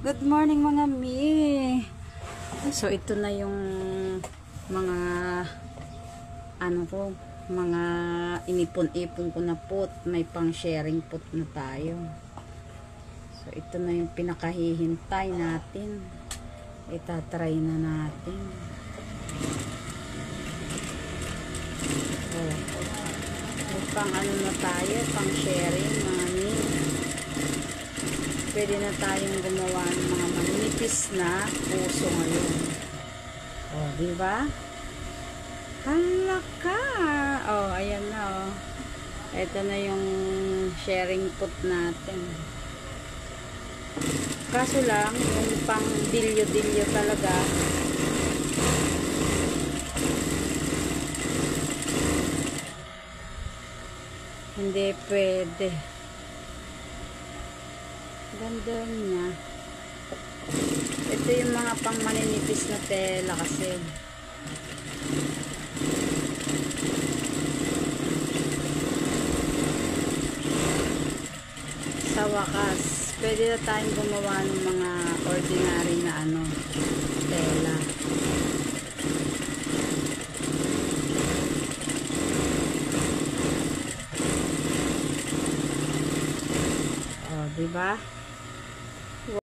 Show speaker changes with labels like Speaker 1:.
Speaker 1: Good morning mga mi. So ito na yung mga mga inipon-ipon ko na pot. May pang sharing pot na tayo. So ito na yung pinakahihintay natin. Itatry na natin. Oh. May pang na tayo, pang sharing mga mi. Pwede na tayong gumawa ng mga manipis na puso ngayon. Oh, di ba? Halaka! Oh, ayan na oh. Ito na yung sharing pot natin. Kaso lang, yung pang dilyo-dilyo talaga, hindi pwede. Ganda niya. Ito yung mga pang maninipis na tela kasi. Sa wakas, pwede na tayong gumawa ng mga ordinary na tela. Oh, diba?